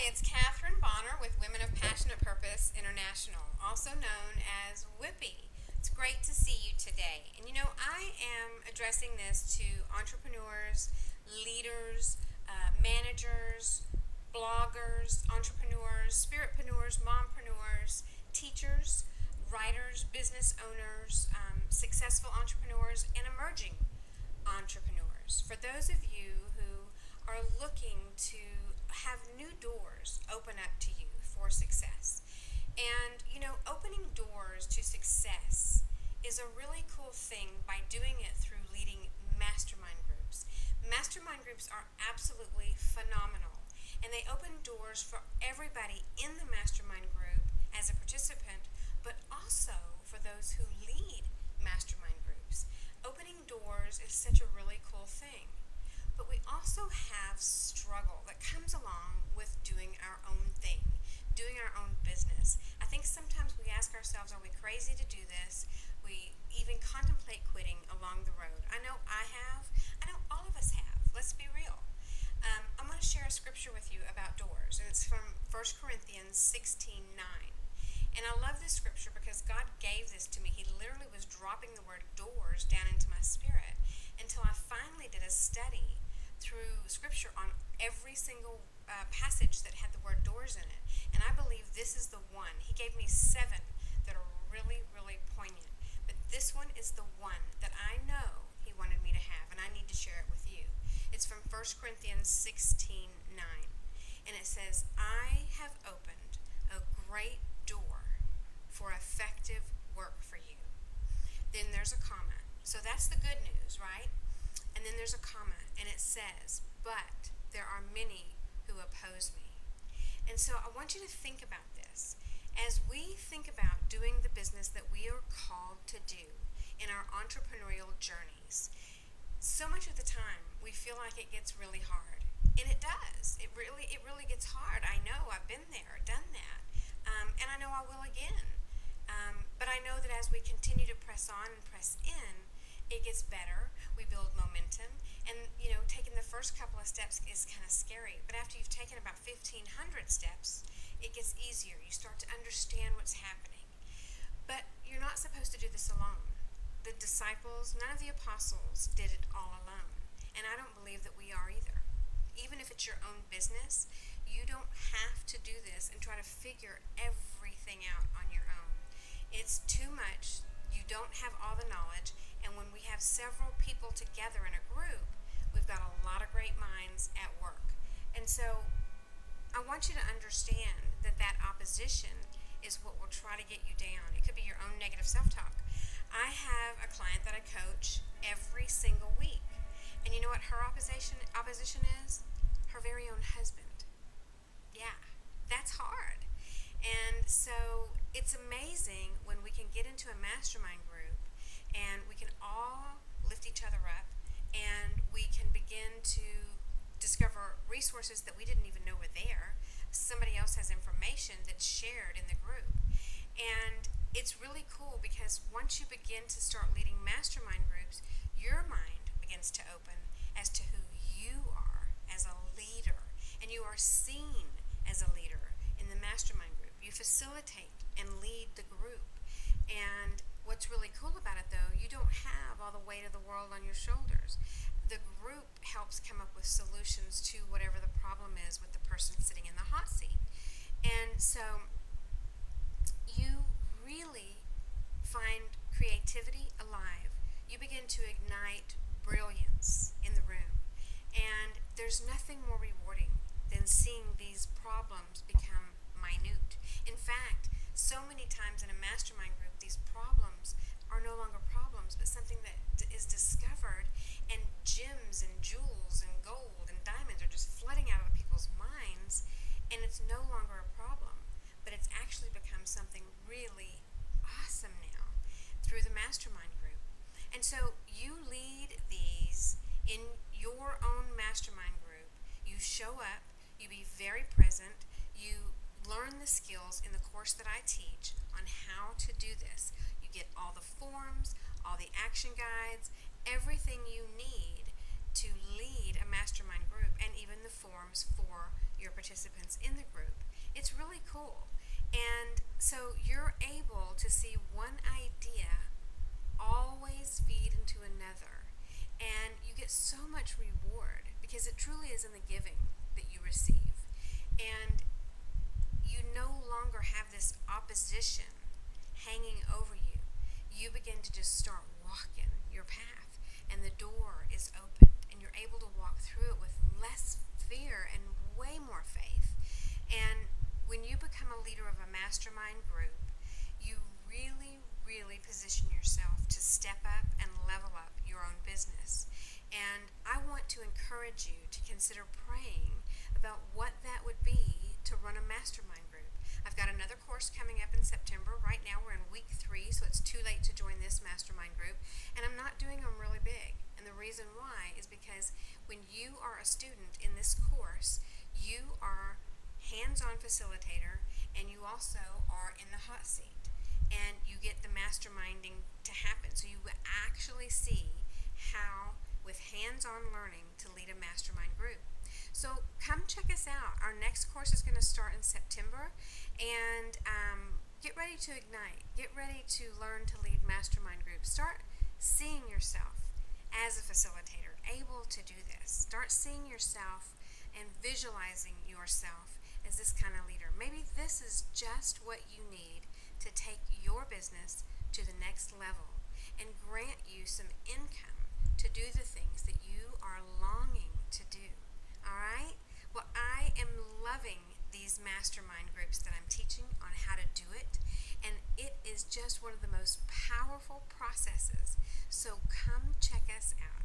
it's Catherine Bonner with Women of Passionate Purpose International, also known as Whippy. It's great to see you today. And I am addressing this to entrepreneurs, leaders, managers, bloggers, entrepreneurs, spiritpreneurs, mompreneurs, teachers, writers, business owners, successful entrepreneurs, and emerging entrepreneurs. For those of you who are looking to have new doors open up to you for success. And, opening doors to success is a really cool thing by doing it through leading mastermind groups. Mastermind groups are absolutely phenomenal, and they open doors for everybody in the mastermind group as a participant, but also for those who lead mastermind groups. Opening doors is such a really cool thing. But we also have struggle that comes along with doing our own thing, doing our own business. I think sometimes we ask ourselves, are we crazy to do this? We even contemplate quitting along the road. I know I have. I know all of us have. Let's be real. I'm going to share a scripture with you about doors, and it's from 1 Corinthians 16:9. And I love this scripture because God gave this to me. He literally was dropping the word doors down into my spirit until I finally did a study through scripture on every single passage that had the word doors in it. And I believe this is the one. He gave me 7 that are really, really poignant. But this one is the one that I know he wanted me to have, and I need to share it with you. It's from 1 Corinthians 16:9. And it says, I have opened a great door for effective work for you. Then there's a comma. So that's the good news, right? And then there's a comma, and it says, but there are many who oppose me. And so I want you to think about this. As we think about doing the business that we are called to do in our entrepreneurial journeys, so much of the time we feel like it gets really hard. And it does. It really gets hard. I know. I've been there, done that. And I know I will again. But I know that as we continue to press on and press in, it gets better. We build momentum. And, taking the first couple of steps is kind of scary. But after you've taken about 1,500 steps, it gets easier. You start to understand what's happening. But you're not supposed to do this alone. The disciples, none of the apostles did it all alone. And I don't believe that we are either. Even if it's your own business, you don't have to do this and try to figure everything out on your own. It's too much. You don't have all the knowledge. And when we have several people together in a group, we've got a lot of great minds at work. And so I want you to understand that opposition is what will try to get you down. It could be your own negative self-talk. I have a client that I coach every single week. And you know what her opposition is? Her very own husband. Yeah, that's hard. And so it's amazing when we can get into a mastermind group and we can all lift each other up and we can begin to discover resources that we didn't even know were there. Somebody else has information that's shared in the group. And it's really cool because once you begin to start leading mastermind groups, your mind begins to open as to who you are as a leader. And you are seen as a leader in the mastermind group. You facilitate and lead the group. And what's really cool about it, though, you don't have all the weight of the world on your shoulders. The group helps come up with solutions to whatever the problem is with the person sitting in the hot seat. And so you really find creativity alive. You begin to ignite brilliance in the room. And there's nothing more rewarding than seeing these problems become minute. In fact, so many times in a mastermind group, these problems are no longer problems, but something that is discovered, and gems and jewels and gold and diamonds are just flooding out of people's minds, and it's no longer a problem, but it's actually become something really awesome now through the mastermind group. And so you lead these in your own mastermind group. You show up, you be very present, you learn the skills in the course that I teach on how to do this. You get all the forms, all the action guides, everything you need to lead a mastermind group, and even the forms for your your participants in the group. It's really cool. And so you're able to see one idea always feed into another. And you get so much reward because it truly is in the giving that you receive. And you no longer have this opposition hanging over you. You begin to just start walking your path, and the door is opened, and you're able to walk through it with less fear and way more faith. And when you become a leader of a mastermind group, you really position yourself to step up and level up your own business. And I want to encourage you to consider praying about what that would be to run a mastermind group. I've got another course coming up in September. Right now we're in week 3, so it's too late to join this mastermind group. And I'm not doing them really big. And the reason why is because when you are a student in this course, you are hands-on facilitator, and you also are in the hot seat. And you get the masterminding to happen. So you will actually see how, with hands-on learning, to lead a mastermind group. So come check us out. Our next course is going to start in September, and get ready to ignite. Get ready to learn to lead mastermind groups. Start seeing yourself as a facilitator, able to do this. Start seeing yourself and visualizing yourself as this kind of leader. Maybe this is just what you need to take your business to the next level and grant you some income to do the things that you